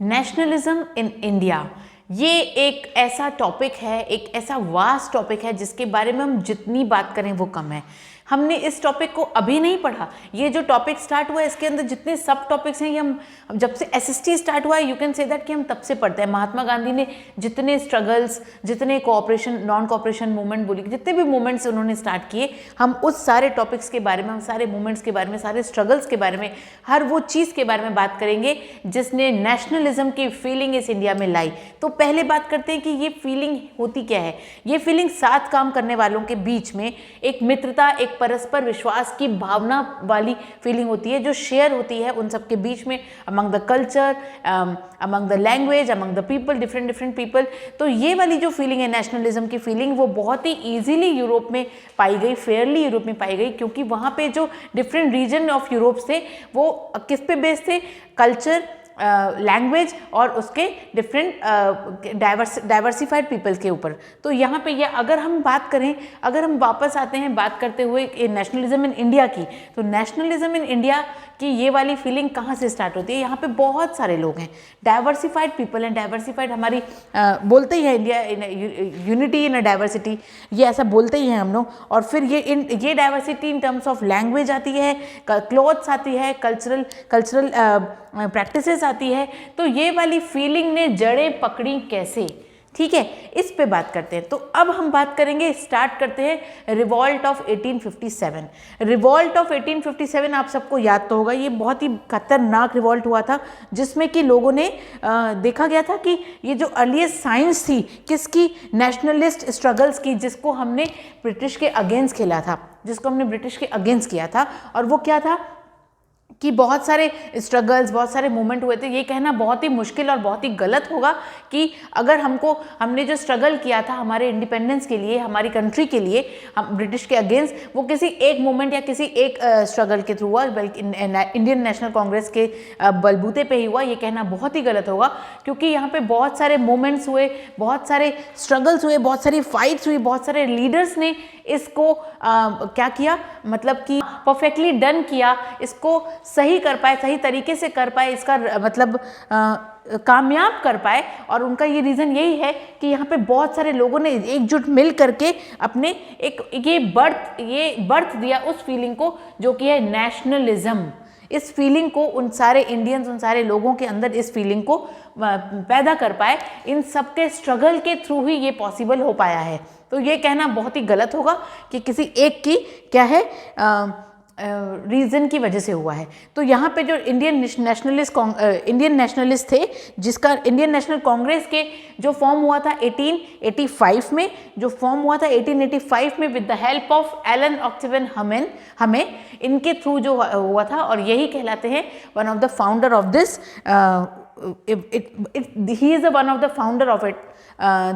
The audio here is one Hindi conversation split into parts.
नेशनलिज्म इन इंडिया, ये एक ऐसा टॉपिक है, एक ऐसा वास्ट टॉपिक है जिसके बारे में हम जितनी बात करें वो कम है। हमने इस टॉपिक को अभी नहीं पढ़ा, ये जो टॉपिक स्टार्ट हुआ है इसके अंदर जितने सब टॉपिक्स हैं ये हम जब से एसएसटी स्टार्ट हुआ है, यू कैन से दैट कि हम तब से पढ़ते हैं। महात्मा गांधी ने जितने स्ट्रगल्स, जितने कोऑपरेशन नॉन कोऑपरेशन मूवमेंट बोली, जितने भी मूवमेंट्स उन्होंने स्टार्ट किए, हम उस सारे टॉपिक्स के बारे में, हम सारे मूवमेंट्स के बारे में, सारे स्ट्रगल्स के बारे में, हर वो चीज़ के बारे में बात करेंगे जिसने नेशनलिज्म की फीलिंग इस इंडिया में लाई। तो पहले बात करते हैं कि ये फीलिंग होती क्या है। ये फीलिंग साथ काम करने वालों के बीच में एक मित्रता, एक परस्पर विश्वास की भावना वाली फीलिंग होती है जो शेयर होती है उन सबके बीच में, among the culture, among the language, among the people, different people. तो ये वाली जो फीलिंग है नेशनलिज्म की फीलिंग, वो बहुत ही ईजिली यूरोप में पाई गई, फेयरली यूरोप में पाई गई, क्योंकि वहाँ पे जो डिफरेंट रीजन ऑफ यूरोप थे वो किस पे बेस्ड थे, कल्चर, लैंग्वेज और उसके डिफरेंट डाइवर्सिफाइड पीपल्स के ऊपर। तो यहाँ पे ये अगर हम बात करें, अगर हम वापस आते हैं बात करते हुए नेशनलिज्म इन इंडिया की, तो नेशनलिज्म इन इंडिया की ये वाली फीलिंग कहाँ से स्टार्ट होती है। यहाँ पे बहुत सारे लोग हैं, डाइवर्सिफाइड पीपल हैं, डाइवर्सिफाइड हमारी बोलते ही है India unity in a diversity, ये ऐसा बोलते ही हैं हम लोग। और फिर ये diversity in terms of language आती है, क्लोथ्स आती है, कल्चरल प्रैक्टिसेस आती है। तो ये वाली फीलिंग ने जड़ें पकड़ी कैसे, ठीक है, इस पे बात करते हैं। तो अब हम बात करेंगे, स्टार्ट करते हैं रिवॉल्ट ऑफ 1857। रिवॉल्ट ऑफ 1857 आप सबको याद तो होगा, ये बहुत ही खतरनाक रिवॉल्ट हुआ था जिसमें कि लोगों ने देखा गया था कि ये जो अर्लीस्ट साइंस थी किसकी, नेशनलिस्ट स्ट्रगल्स की, जिसको हमने ब्रिटिश के अगेंस्ट खेला था, जिसको हमने ब्रिटिश के अगेंस्ट किया था। और वो क्या था कि बहुत सारे स्ट्रगल्स, बहुत सारे मूवमेंट हुए थे। ये कहना बहुत ही मुश्किल और बहुत ही गलत होगा कि अगर हमने जो स्ट्रगल किया था हमारे इंडिपेंडेंस के लिए, हमारी कंट्री के लिए, हम ब्रिटिश के अगेंस्ट, वो किसी एक मूवमेंट या किसी एक स्ट्रगल के थ्रू हुआ, बल्कि इंडियन नेशनल कांग्रेस के बलबूते पे ही हुआ, ये कहना बहुत ही गलत होगा। क्योंकि यहाँ पे बहुत सारे मूवमेंट्स हुए, बहुत सारे स्ट्रगल्स हुए, बहुत सारी फाइट्स हुई, बहुत सारे लीडर्स ने इसको क्या किया, मतलब कि परफेक्टली डन किया, इसको सही कर पाए, सही तरीके से कर पाए, इसका मतलब कामयाब कर पाए। और उनका ये रीज़न यही है कि यहाँ पे बहुत सारे लोगों ने एकजुट मिल करके अपने ये बर्थ दिया उस फीलिंग को जो कि है नेशनलिज्म। इस फीलिंग को उन सारे इंडियंस, उन सारे लोगों के अंदर इस फीलिंग को पैदा कर पाए। इन सबके स्ट्रगल के थ्रू ही ये पॉसिबल हो पाया है। तो ये कहना बहुत ही गलत होगा कि किसी एक की क्या है रीज़न की वजह से हुआ है। तो यहाँ पे जो इंडियन नेशनलिस्ट थे, जिसका इंडियन नेशनल कांग्रेस के जो फॉर्म हुआ था 1885 में, जो फॉर्म हुआ था 1885 में with the help of Allan Octavian हमें इनके थ्रू जो हुआ था, और यही कहलाते हैं one of the founder of this, he is one of the founder of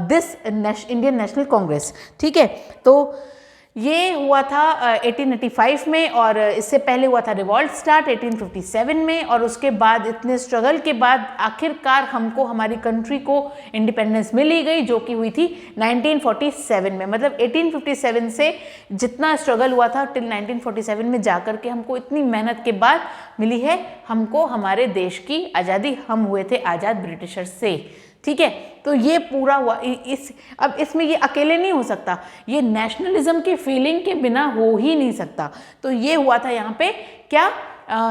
this Indian National Congress, ठीक है। तो ये हुआ था 1885 में, और इससे पहले हुआ था रिवॉल्ट स्टार्ट 1857 में, और उसके बाद इतने स्ट्रगल के बाद आखिरकार हमको हमारी कंट्री को इंडिपेंडेंस मिल ही गई, जो कि हुई थी 1947 में। मतलब 1857 से जितना स्ट्रगल हुआ था टिल 1947 में जाकर के हमको इतनी मेहनत के बाद मिली है हमको हमारे देश की आज़ादी। हम हुए थे आज़ाद ब्रिटिशर्स से, ठीक है। तो ये पूरा हुआ। अब इसमें ये अकेले नहीं हो सकता, ये नेशनलिज्म की फीलिंग के बिना हो ही नहीं सकता। तो ये हुआ था यहाँ पे क्या,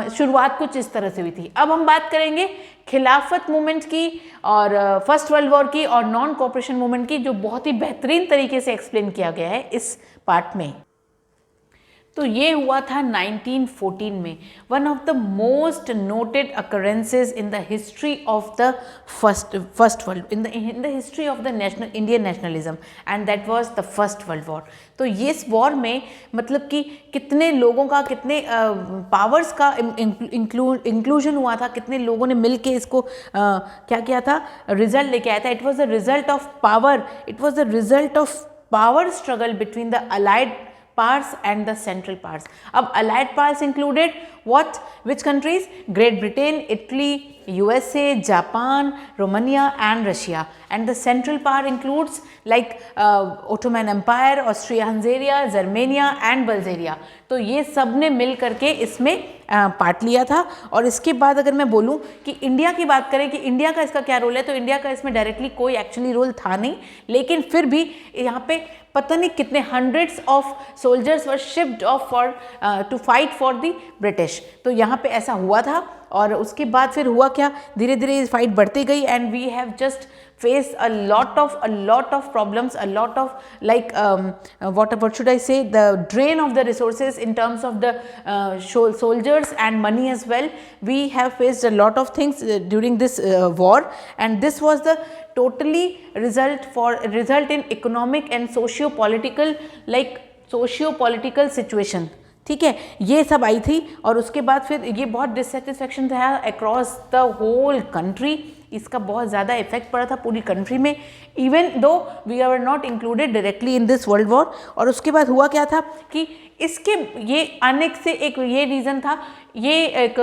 शुरुआत कुछ इस तरह से हुई थी। अब हम बात करेंगे खिलाफत मूवमेंट की और फर्स्ट वर्ल्ड वॉर की और नॉन कोऑपरेशन मूवमेंट की, जो बहुत ही बेहतरीन तरीके से एक्सप्लेन किया गया है इस पार्ट में। तो ये हुआ था 1914 में, one of the most noted अकरेंसेज in the history of the first world in the history of the Indian nationalism, and that was the first World war. तो ये इस वॉर में मतलब कि कितने लोगों का, कितने पावर्स का इंक्लूजन हुआ था, कितने लोगों ने मिल के इसको क्या किया था, रिजल्ट लेके आया था। It was the result of power, it was the result of power struggle between the allied parts and the central parts. अब allied parts included what which countries? Great Britain, Italy, USA, Japan, Romania and Russia, and the central power includes like Ottoman Empire, Austria-Hungary, Germania and Bulgaria. तो ये सब ने मिल करके इसमें पार्ट लिया था। और इसके बाद अगर मैं बोलूँ कि इंडिया की बात करें कि इंडिया का इसका क्या रोल है, तो इंडिया का इसमें डायरेक्टली कोई एक्चुअली रोल था नहीं, लेकिन फिर भी यहाँ पे पता नहीं कितने hundreds of soldiers were shipped off for to fight for the British. तो यहाँ पे ऐसा हुआ था। और उसके बाद फिर हुआ क्या, धीरे धीरे ये फाइट बढ़ती गई and we have just faced a lot of problems, a lot of like what should I say, the drain of the resources in terms of the soldiers and money as well. We have faced a lot of things during this war, and this was the totally result in economic and socio-political situation। ठीक है, ये सब आई थी। और उसके बाद फिर ये बहुत डिससेटिस्फैक्शन था अक्रॉस द होल कंट्री, इसका बहुत ज़्यादा इफेक्ट पड़ा था पूरी कंट्री में, even though we are not included directly in this world war. और उसके बाद हुआ क्या था कि इसके ये आने से एक ये रीज़न था, ये एक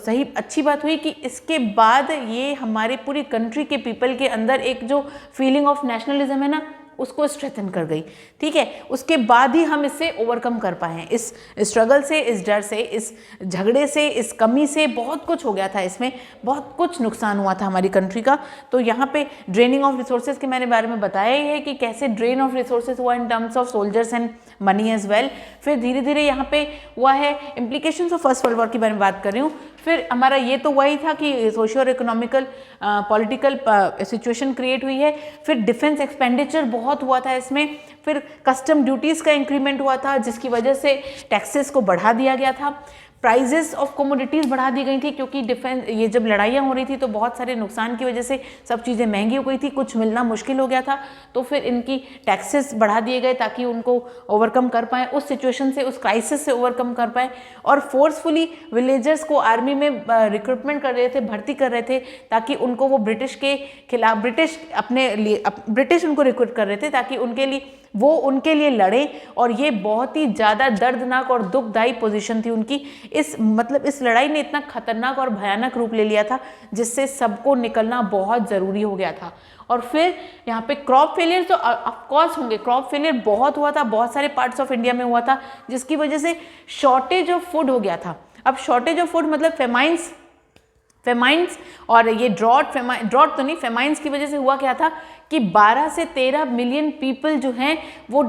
सही अच्छी बात हुई कि इसके बाद ये हमारे पूरी कंट्री के पीपल के अंदर एक जो फीलिंग ऑफ नेशनलिज्म है ना, उसको स्ट्रेंथन कर गई। ठीक है, उसके बाद ही हम इससे ओवरकम कर पाए हैं, इस स्ट्रगल से, इस डर से, इस झगड़े से, इस कमी से बहुत कुछ हो गया था, इसमें बहुत कुछ नुकसान हुआ था हमारी कंट्री का। तो यहाँ पे ड्रेनिंग ऑफ रिसोर्सेज के मैंने बारे में बताया ही है कि कैसे ड्रेन ऑफ रिसोर्सेज हुआ in terms of soldiers and money as well. फिर धीरे धीरे यहाँ पे हुआ है implications of First World War की बारे में बात कर रही हूँ। फिर हमारा ये तो वही था कि सोशियो और इकोनॉमिकल पॉलिटिकल सिचुएशन क्रिएट हुई है। फिर डिफेंस एक्सपेंडिचर बहुत हुआ था इसमें। फिर कस्टम ड्यूटीज़ का इंक्रीमेंट हुआ था जिसकी वजह से टैक्सेस को बढ़ा दिया गया था। प्राइजेस ऑफ कमोडिटीज़ बढ़ा दी गई थी क्योंकि डिफेंस ये जब लड़ाइयाँ हो रही थी तो बहुत सारे नुकसान की वजह से सब चीज़ें महंगी हो गई थी, कुछ मिलना मुश्किल हो गया था। तो फिर इनकी टैक्सेस बढ़ा दिए गए ताकि उनको ओवरकम कर पाएँ, उस सिचुएशन से, उस क्राइसिस से ओवरकम कर पाएँ। और फोर्सफुली विलेजर्स को आर्मी में रिक्रूटमेंट कर रहे थे, भर्ती कर रहे थे ताकि उनको वो ब्रिटिश के खिलाफ, ब्रिटिश उनको रिक्रूट कर रहे थे ताकि उनके लिए लड़े। और ये बहुत ही ज़्यादा दर्दनाक और दुखदायी पोजीशन थी उनकी। इस लड़ाई ने इतना खतरनाक और भयानक रूप ले लिया था जिससे सबको निकलना बहुत ज़रूरी हो गया था। और फिर यहाँ पे क्रॉप फेलियर तो ऑफकोर्स होंगे, क्रॉप फेलियर बहुत हुआ था, बहुत सारे पार्ट्स ऑफ इंडिया में हुआ था जिसकी वजह से शॉर्टेज ऑफ फूड हो गया था। अब शॉर्टेज ऑफ फूड मतलब फेमाइंस और ये ड्रॉट तो नहीं, फेमाइंस की वजह से हुआ क्या था कि 12 से 13 मिलियन पीपल जो हैं वो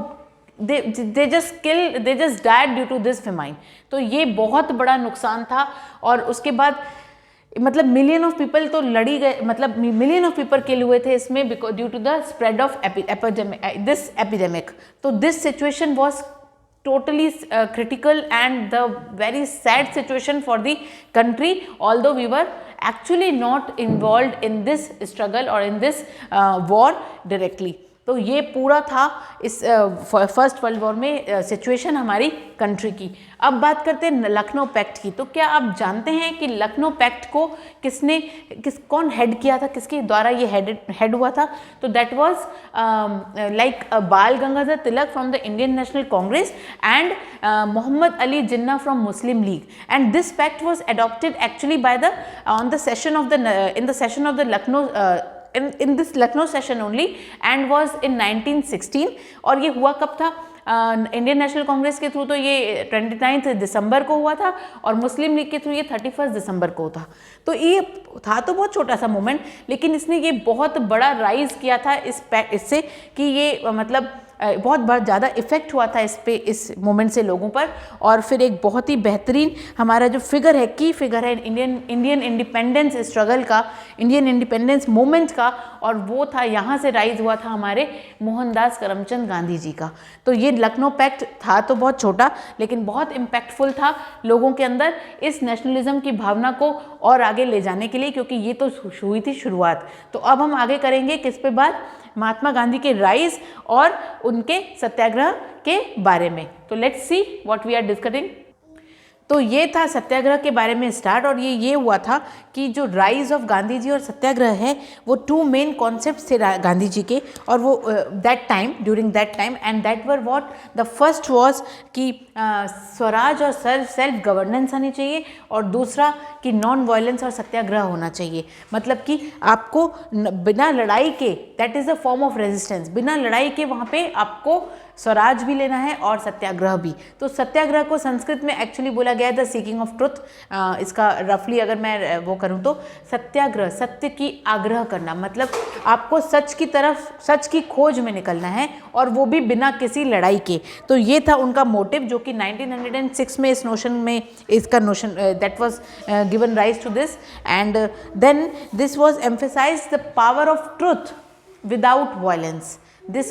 they just died due to this famine। तो ये बहुत बड़ा नुकसान था। और उसके बाद मतलब मिलियन ऑफ पीपल तो लड़ी गए, मतलब मिलियन ऑफ पीपल किल हुए थे इसमें due to the spread of this epidemic. तो this situation was totally critical and the very sad situation for the country, although we were actually not involved in this struggle or in this war directly। तो ये पूरा था इस फर्स्ट वर्ल्ड वॉर में सिचुएशन हमारी कंट्री की। अब बात करते हैं लखनऊ पैक्ट की। तो क्या आप जानते हैं कि लखनऊ पैक्ट को कौन हेड किया था, किसके द्वारा ये हेड हुआ था? तो that was like Bal Gangadhar Tilak from the Indian National Congress and Mohammad Ali Jinnah from Muslim League. And this pact was adopted actually by the in the session of the Lucknow in this Lucknow session only and was in 1916। और ये हुआ कब था? इंडियन नेशनल कांग्रेस के थ्रू तो ये 29 दिसंबर को हुआ था और मुस्लिम लीग के थ्रू ये 31 दिसंबर को था। तो ये था तो बहुत छोटा सा मोमेंट, लेकिन इसने ये बहुत बड़ा राइज किया था इससे कि ये मतलब बहुत ज़्यादा इफेक्ट हुआ था इस मोमेंट से लोगों पर। और फिर एक बहुत ही बेहतरीन हमारा जो की फिगर है इंडियन इंडिपेंडेंस स्ट्रगल का, इंडियन इंडिपेंडेंस मूवमेंट का, और वो था यहाँ से राइज हुआ था हमारे मोहनदास करमचंद गांधी जी का। तो ये लखनऊ पैक्ट था तो बहुत छोटा, लेकिन बहुत इम्पैक्टफुल था लोगों के अंदर इस नेशनलिज्म की भावना को और आगे ले जाने के लिए, क्योंकि ये तो हुई थी शुरुआत। तो अब हम आगे करेंगे किस पे बात? महात्मा गांधी के राइज और उनके सत्याग्रह के बारे में। तो let's see what we are discussing. तो ये था सत्याग्रह के बारे में स्टार्ट, और ये हुआ था कि जो राइज ऑफ गांधी जी और सत्याग्रह है वो टू मेन कॉन्सेप्ट्स थे गांधी जी के, और वो that time, during that time, and that were what the first was कि स्वराज और सेल्फ गवर्नेंस आनी चाहिए, और दूसरा कि नॉन वायलेंस और सत्याग्रह होना चाहिए। मतलब कि आपको बिना लड़ाई के, that is a form of resistance, बिना लड़ाई के वहाँ पे आपको स्वराज भी लेना है और सत्याग्रह भी। तो सत्याग्रह को संस्कृत में एक्चुअली बोला गया द सीकिंग ऑफ ट्रुथ। इसका रफली अगर मैं वो करूँ तो सत्याग्रह, सत्य की आग्रह करना, मतलब आपको सच की तरफ, सच की खोज में निकलना है, और वो भी बिना किसी लड़ाई के। तो ये था उनका मोटिव, जो कि 1906 में इस नोशन में, इसका notion that was given rise to this, and then this was emphasised the power of truth without violence. This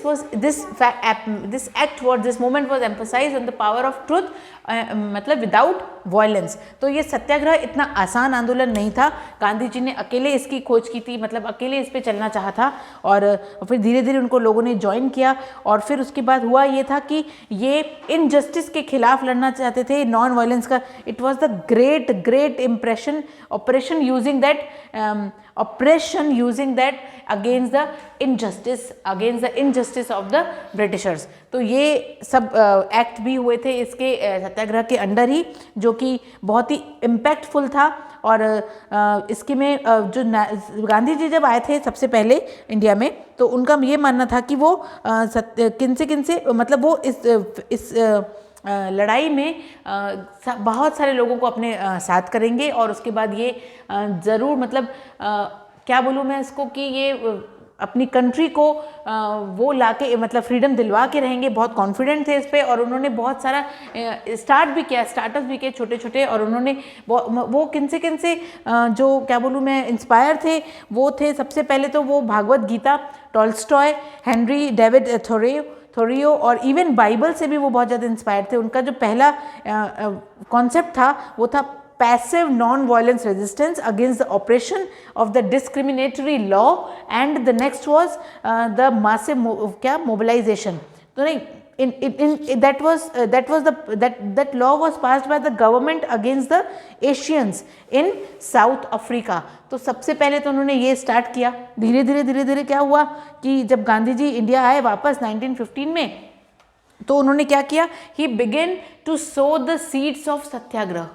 movement was emphasized on the power of truth, मतलब विदाउट वायलेंस। तो ये सत्याग्रह इतना आसान आंदोलन नहीं था, गांधी जी ने अकेले इसकी खोज की थी, मतलब अकेले इस पे चलना चाहा था, और फिर धीरे धीरे उनको लोगों ने ज्वाइन किया, और फिर उसके बाद हुआ ये था कि ये इनजस्टिस के खिलाफ लड़ना चाहते थे, नॉन वायलेंस का। It was the great operation using that against the injustice of the Britishers. तो ये सब एक्ट भी हुए थे इसके सत्याग्रह के अंडर ही, जो कि बहुत ही इम्पैक्टफुल था। और इसके में जो गांधी जी जब आए थे सबसे पहले इंडिया में, तो उनका ये मानना था कि वो किनसे मतलब वो इस लड़ाई में बहुत सारे लोगों को अपने साथ करेंगे, और उसके बाद ये ज़रूर, मतलब क्या बोलूँ मैं इसको, कि ये अपनी कंट्री को वो लाके, मतलब फ्रीडम दिलवा के रहेंगे। बहुत कॉन्फिडेंट थे इस पे, और उन्होंने बहुत सारा स्टार्टअप्स भी किए छोटे छोटे, और उन्होंने वो किनसे जो क्या बोलूँ मैं इंस्पायर थे, वो थे सबसे पहले तो वो Bhagavad Gita, Tolstoy, Henry David Thoreau, और इवन बाइबल से भी वो बहुत ज़्यादा इंस्पायर थे। उनका जो पहला कॉन्सेप्ट था वो था passive non violence resistance against the operation of the discriminatory law, and the next was the massive mobilisation. तो नहीं, that law was passed by the government against the Asians in South Africa। तो सबसे पहले तो उन्होंने ये स्टार्ट किया। धीरे धीरे क्या हुआ कि जब गांधी जी इंडिया आए वापस 1915 में, तो उन्होंने क्या किया, he began to sow the seeds of सत्याग्रह।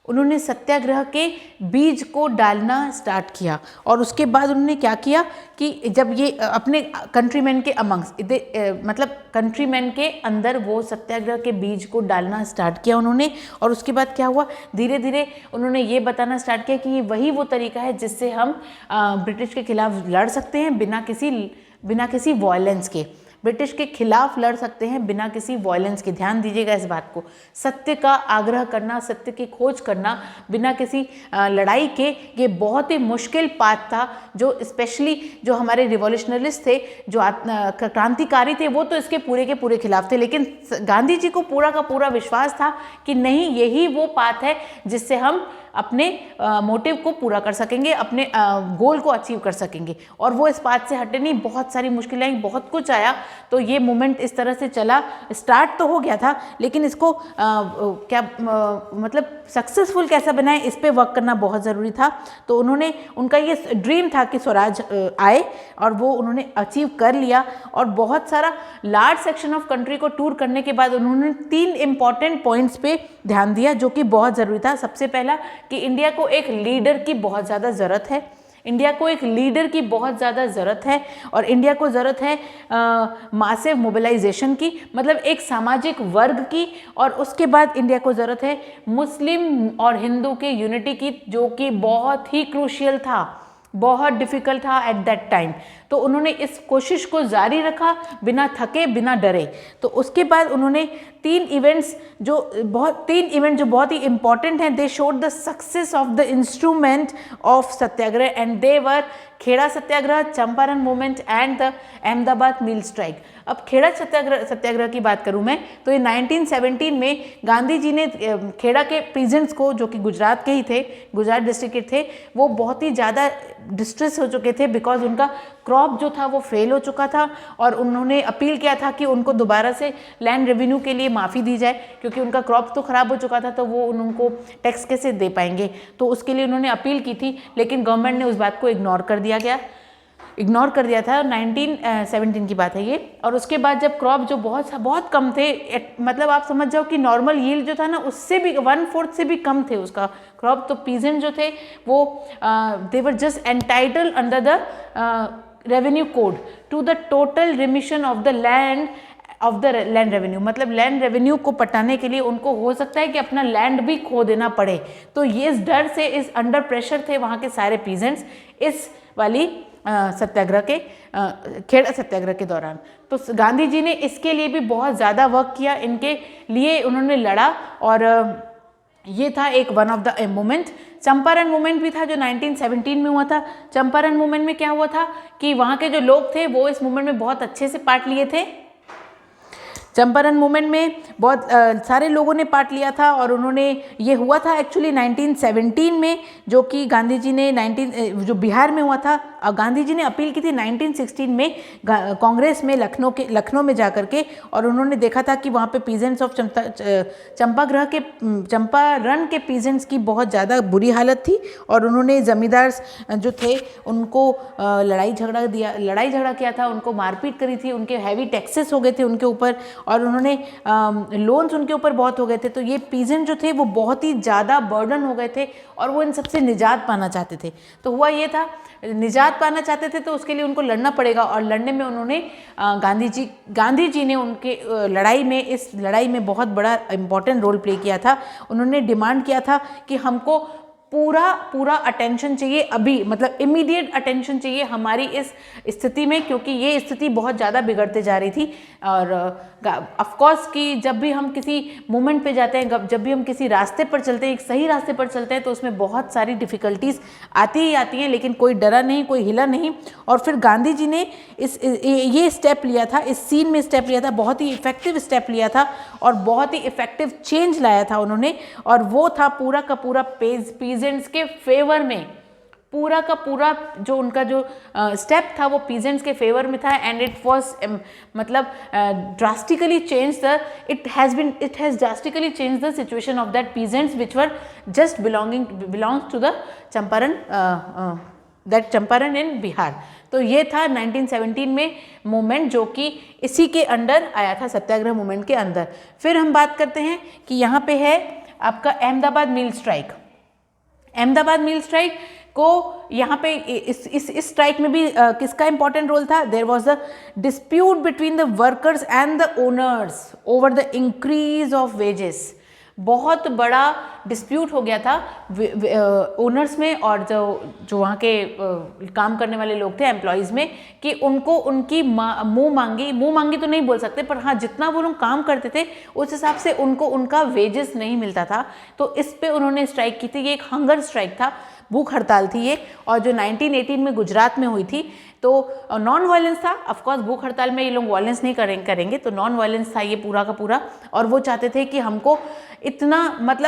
उन्होंने सत्याग्रह के बीज को डालना स्टार्ट किया, और उसके बाद उन्होंने क्या किया कि जब ये अपने कंट्रीमैन के मतलब कंट्रीमैन के अंदर वो सत्याग्रह के बीज को डालना स्टार्ट किया उन्होंने। और उसके बाद क्या हुआ, धीरे धीरे उन्होंने ये बताना स्टार्ट किया कि ये वही वो तरीका है जिससे हम ब्रिटिश के खिलाफ लड़ सकते हैं बिना किसी वायलेंस के। ब्रिटिश के खिलाफ लड़ सकते हैं बिना किसी वायलेंस के। ध्यान दीजिएगा इस बात को, सत्य का आग्रह करना, सत्य की खोज करना बिना किसी लड़ाई के, ये बहुत ही मुश्किल पाथ था। जो स्पेशली जो हमारे रिवॉल्यूशनरिस्ट थे, जो क्रांतिकारी थे, वो तो इसके पूरे के पूरे खिलाफ थे, लेकिन गांधी जी को पूरा का पूरा विश्वास था कि नहीं, यही वो पाथ है जिससे हम अपने मोटिव को पूरा कर सकेंगे, अपने गोल को अचीव कर सकेंगे। और वो इस बात से हटे नहीं, बहुत सारी मुश्किलें आई, बहुत कुछ आया। तो ये मूवमेंट इस तरह से चला, स्टार्ट तो हो गया था, लेकिन इसको मतलब सक्सेसफुल कैसा बनाए, इस पे वर्क करना बहुत ज़रूरी था। तो उनका ये ड्रीम था कि स्वराज आए, और वो उन्होंने अचीव कर लिया। और बहुत सारा लार्ज सेक्शन ऑफ कंट्री को टूर करने के बाद उन्होंने 3 इंपॉर्टेंट पॉइंट्स पे ध्यान दिया, जो कि बहुत ज़रूरी था। सबसे पहला कि इंडिया को एक लीडर की बहुत ज़्यादा ज़रूरत है, इंडिया को एक लीडर की बहुत ज़्यादा ज़रूरत है, और इंडिया को ज़रूरत है मासिव मोबिलाइजेशन की, मतलब एक सामाजिक वर्ग की। और उसके बाद इंडिया को ज़रूरत है मुस्लिम और हिंदू के यूनिटी की, जो कि बहुत ही क्रूशियल था, बहुत डिफ़िकल्ट था एट दैट टाइम। तो उन्होंने इस कोशिश को जारी रखा बिना थके, बिना डरे। तो उसके बाद उन्होंने 3 इवेंट्स जो बहुत ही इंपॉर्टेंट हैं, they showed the success of the instrument of Satyagraha, and they were Kheda Satyagraha, Champaran movement and the Ahmedabad mill strike. अब खेड़ा सत्याग्रह की बात करूं मैं, तो ये 1917 में गांधी जी ने खेड़ा के पीजेंट्स को, जो कि गुजरात के ही थे, गुजरात डिस्ट्रिक्ट के थे, वो बहुत ही ज़्यादा डिस्ट्रेस हो चुके थे, बिकॉज उनका क्रॉप जो था वो फेल हो चुका था। और उन्होंने अपील किया था कि उनको दोबारा से लैंड रेवेन्यू के लिए लिए माफ़ी दी जाए, क्योंकि उनका क्रॉप तो ख़राब हो चुका था, तो वो उनको टैक्स कैसे दे पाएंगे, तो उसके लिए उन्होंने अपील की थी, लेकिन गवर्नमेंट ने उस बात को इग्नोर कर दिया था। 1917 की बात है ये। और उसके बाद जब क्रॉप जो बहुत कम थे, मतलब आप समझ जाओ कि नॉर्मल यील्ड जो था ना, उससे भी 1/4 से भी कम थे उसका क्रॉप, तो पीजेंट जो थे वो they were just entitled under the revenue code to the total remission of the land revenue, मतलब लैंड रेवेन्यू को पटाने के लिए उनको हो सकता है कि अपना लैंड भी खो देना पड़े। तो ये इस डर से, इस अंडर प्रेशर थे वहाँ के सारे पीजेंट्स इस वाली सत्याग्रह के खेड़ा सत्याग्रह के दौरान। तो गांधी जी ने इसके लिए भी बहुत ज़्यादा वर्क किया, इनके लिए उन्होंने लड़ा, और ये था एक one of the movement. Champaran movement भी था जो 1917 में हुआ था। चंपारण मूवमेंट में क्या हुआ था कि वहाँ के जो लोग थे वो इस मूवमेंट में बहुत अच्छे से पार्ट लिए थे। चंपारण मूवमेंट में बहुत सारे लोगों ने पार्ट लिया था, और उन्होंने, ये हुआ था एक्चुअली 1917 में, जो कि गांधी जी ने जो बिहार में हुआ था। गांधी जी ने अपील की थी 1916 में कांग्रेस में लखनऊ में जाकर के, और उन्होंने देखा था कि वहाँ पे पीजेंट्स ऑफ चंपारण के पीजेंट्स की बहुत ज़्यादा बुरी हालत थी, और उन्होंने ज़मींदार जो थे उनको लड़ाई झगड़ा किया था, उनको मारपीट करी थी, उनके हैवी टैक्सेस हो गए थे उनके ऊपर, और उन्होंने लोन्स उनके ऊपर बहुत हो गए थे। तो ये पीजेंट जो थे वो बहुत ही ज़्यादा बर्डन हो गए थे, और वो इन सबसे निजात पाना चाहते थे। तो हुआ ये था, निजात पाना चाहते थे तो उसके लिए उनको लड़ना पड़ेगा, और लड़ने में उन्होंने गांधी जी ने उनके इस लड़ाई में बहुत बड़ा इम्पॉर्टेंट रोल प्ले किया था। उन्होंने डिमांड किया था कि हमको पूरा अटेंशन चाहिए अभी, मतलब इमीडिएट अटेंशन चाहिए हमारी इस स्थिति में, क्योंकि ये स्थिति बहुत ज़्यादा बिगड़ते जा रही थी। और ऑफ कोर्स कि जब भी हम किसी मूवमेंट पे जाते हैं, जब भी हम किसी रास्ते पर चलते हैं, एक सही रास्ते पर चलते हैं, तो उसमें बहुत सारी डिफ़िकल्टीज आती ही आती हैं, लेकिन कोई डरा नहीं, कोई हिला नहीं। और फिर गांधी जी ने ये स्टेप लिया था, इस सीन में स्टेप लिया था, बहुत ही इफेक्टिव स्टेप लिया था, और बहुत ही इफेक्टिव चेंज लाया था उन्होंने। और वो था पूरा का पूरा पीजेंट्स के फेवर में, पूरा का पूरा जो उनका जो स्टेप था वो पीजेंट्स के फेवर में था। एंड इट वाज मतलब drastically change it has drastically change the situation of that peasants which were just belongs to the Champaran in Bihar. तो ये था 1917 में मूवमेंट, जो कि इसी के अंडर आया था, सत्याग्रह मूवमेंट के अंदर। फिर हम बात करते हैं कि यहाँ पे है आपका Ahmedabad mill strike. Ahmedabad mill strike को यहाँ पे इस स्ट्राइक में भी किसका इंपॉर्टेंट रोल था? There was a dispute between the workers and the owners over the increase of wages. बहुत बड़ा डिस्प्यूट हो गया था ओनर्स में और जो वहाँ के काम करने वाले लोग थे एम्प्लॉयज़ में, कि उनको उनकी मुँह मांगी तो नहीं बोल सकते, पर हाँ जितना वो लोग काम करते थे उस हिसाब से उनको उनका वेजेस नहीं मिलता था। तो इस पे उन्होंने स्ट्राइक की थी। ये एक हंगर स्ट्राइक था, भूख हड़ताल थी ये, और जो 1918 में गुजरात में हुई थी। तो नॉन वायलेंस था, ऑफ कोर्स भूख हड़ताल में ये लोग वायलेंस नहीं करेंगे, तो नॉन वायलेंस था ये पूरा का पूरा। और वो चाहते थे कि हमको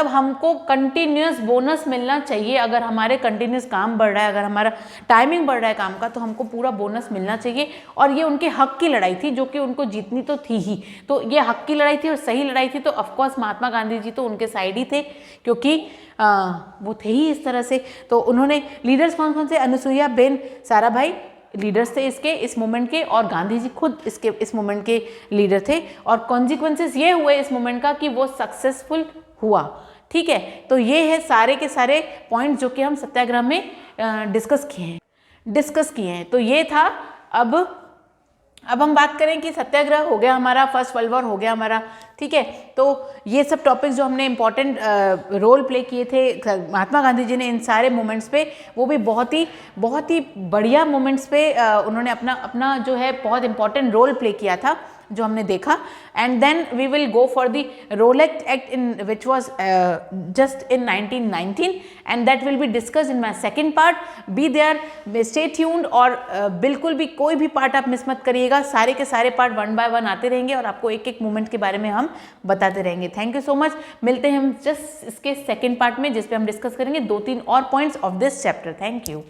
हमको कंटिन्यूस बोनस मिलना चाहिए। अगर हमारे कंटिन्यूस काम बढ़ रहा है, अगर हमारा टाइमिंग बढ़ रहा है काम का, तो हमको पूरा बोनस मिलना चाहिए। और ये उनके हक की लड़ाई थी, जो कि उनको जीतनी तो थी ही। तो ये हक की लड़ाई थी और सही लड़ाई थी। तो ऑफकोर्स महात्मा गांधी जी तो उनके साइड ही थे, क्योंकि वो थे ही इस तरह से। तो उन्होंने लीडर्स कौन कौन से? अनुसुईया बेन साराभाई लीडर्स थे इस मूवमेंट के, और गांधी जी खुद इस मूवमेंट के लीडर थे। और कॉन्सिक्वेंसेस ये हुए इस मूवमेंट का कि वो सक्सेसफुल हुआ। ठीक है, तो ये है सारे के सारे पॉइंट्स जो कि हम सत्याग्रह में डिस्कस किए हैं। तो ये था। अब हम बात करें कि सत्याग्रह हो गया हमारा, फर्स्ट वर्ल्ड वॉर हो गया हमारा। ठीक है, तो ये सब टॉपिक्स जो हमने इंपॉर्टेंट रोल प्ले किए थे महात्मा गांधी जी ने इन सारे मोमेंट्स पे, वो भी बहुत ही बढ़िया मोमेंट्स पे उन्होंने अपना जो है बहुत इंपॉर्टेंट रोल प्ले किया था, जो हमने देखा। And then we will go for the Rowlatt Act in which was just in 1919 and that will be discussed in my second part. Be there, stay tuned, और बिल्कुल भी कोई भी पार्ट आप मिस मत करिएगा। सारे के सारे पार्ट 1 बाय 1 आते रहेंगे और आपको एक एक मोमेंट के बारे में हम बताते रहेंगे। Thank you so much. मिलते हैं हम जस्ट इसके सेकेंड पार्ट में, जिसपे हम डिस्कस करेंगे 2-3 और points of this chapter. Thank you.